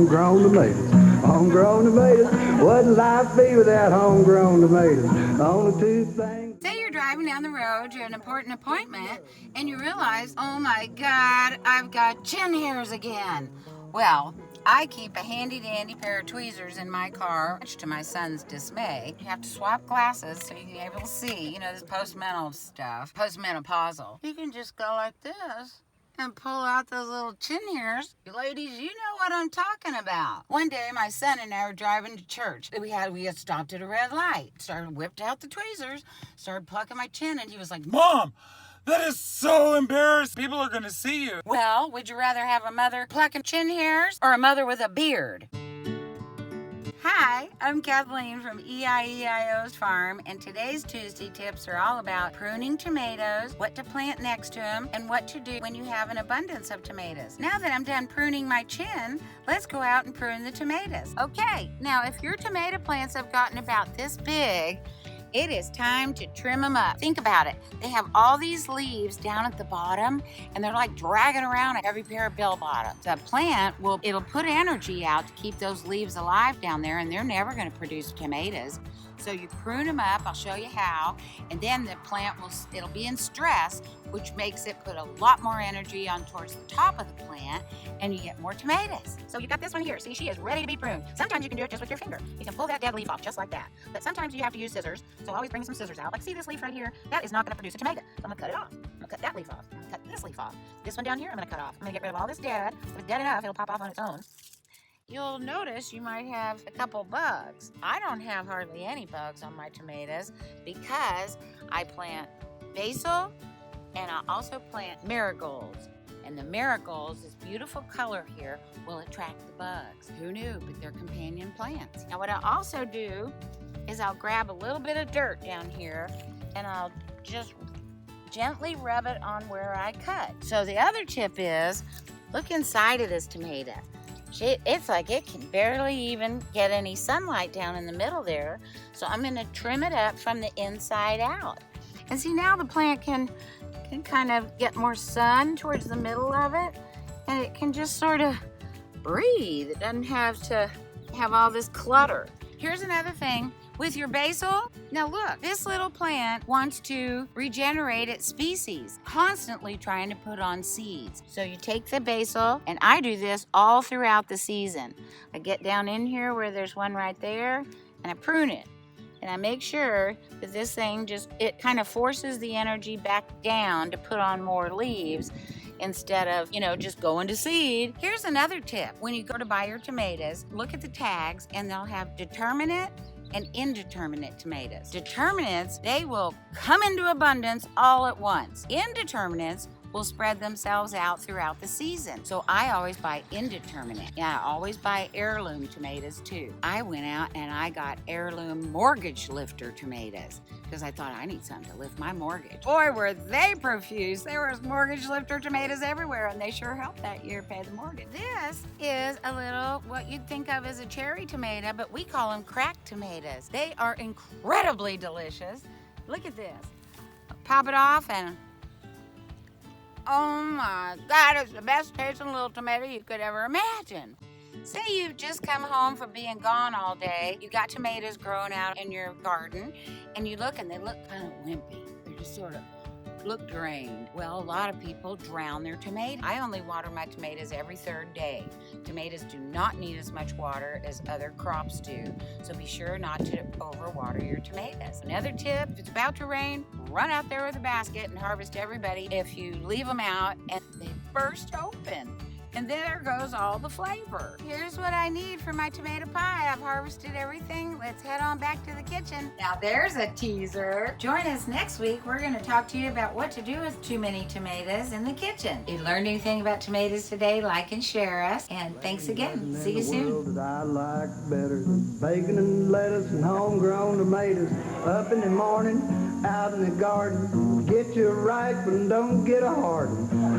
homegrown tomatoes. Homegrown tomatoes. Wouldn't life be without homegrown tomatoes? The only two things. Say you're driving down the road to an important appointment and you realize, oh my God, I've got chin hairs again. Well, I keep a handy-dandy pair of tweezers in my car, much to my son's dismay. You have to swap glasses so you can be able to see, this postmental stuff, postmenopausal. You can just go like this and pull out those little chin hairs. You ladies, you know what I'm talking about. One day, my son and I were driving to church. We had stopped at a red light, whipped out the tweezers, started plucking my chin, and he was like, Mom! That is so embarrassing. People are going to see you. Well, would you rather have a mother plucking chin hairs or a mother with a beard? Hi, I'm Kathleen from EIEIO's farm, and today's Tuesday tips are all about pruning tomatoes, what to plant next to them, and what to do when you have an abundance of tomatoes. Now that I'm done pruning my chin, let's go out and prune the tomatoes. Okay, now if your tomato plants have gotten about this big, it is time to trim them up. Think about it. They have all these leaves down at the bottom, and they're like dragging around every pair of bell bottoms. The plant it'll put energy out to keep those leaves alive down there, and they're never going to produce tomatoes. So you prune them up, I'll show you how, and then the plant it'll be in stress, which makes it put a lot more energy on towards the top of the plant, and you get more tomatoes. So you got this one here. See, she is ready to be pruned. Sometimes you can do it just with your finger. You can pull that dead leaf off just like that. But sometimes you have to use scissors, so always bring some scissors out. Like, see this leaf right here? That is not going to produce a tomato. So I'm going to cut it off. I'm going to cut that leaf off. Cut this leaf off. This one down here I'm going to cut off. I'm going to get rid of all this dead. If it's dead enough, it'll pop off on its own. You'll notice you might have a couple bugs. I don't have hardly any bugs on my tomatoes because I plant basil and I also plant marigolds. And the marigolds, this beautiful color here, will attract the bugs. Who knew? But they're companion plants. Now what I also do is I'll grab a little bit of dirt down here and I'll just gently rub it on where I cut. So the other tip is, look inside of this tomato. It's like it can barely even get any sunlight down in the middle there. So I'm going to trim it up from the inside out. And see, now the plant can kind of get more sun towards the middle of it, and it can just sort of breathe. It doesn't have to have all this clutter. Here's another thing. With your basil, now look, this little plant wants to regenerate its species, constantly trying to put on seeds. So you take the basil, and I do this all throughout the season. I get down in here where there's one right there, and I prune it. And I make sure that this thing it kind of forces the energy back down to put on more leaves instead of, just going to seed. Here's another tip. When you go to buy your tomatoes, look at the tags, and they'll have determinate and indeterminate tomatoes. Determinates, they will come into abundance all at once. Indeterminates will spread themselves out throughout the season. So I always buy indeterminate. Yeah, I always buy heirloom tomatoes too. I went out and I got heirloom mortgage lifter tomatoes because I thought I need something to lift my mortgage. Boy, were they profuse. There was mortgage lifter tomatoes everywhere, and they sure helped that year pay the mortgage. This is a little, what you'd think of as a cherry tomato, but we call them cracked tomatoes. They are incredibly delicious. Look at this. Pop it off and oh my God, it's the best tasting little tomato you could ever imagine. Say you've just come home from being gone all day. You got tomatoes growing out in your garden, and you look and they look kind of wimpy. They're just sort of look drained. Well, a lot of people drown their tomatoes. I only water my tomatoes every third day. Tomatoes do not need as much water as other crops do, so be sure not to overwater your tomatoes. Another tip, if it's about to rain, run out there with a basket and harvest everybody. If you leave them out and they burst open, and there goes all the flavor. Here's what I need for my tomato pie. I've harvested everything. Let's head on back to the kitchen. Now there's a teaser. Join us next week. We're going to talk to you about what to do with too many tomatoes in the kitchen. If you learned anything about tomatoes today, like and share us. And thanks again. See you soon. That I like better than bacon and lettuce and homegrown tomatoes. Up in the morning, out in the garden. Get you a ripe and don't get a hard one.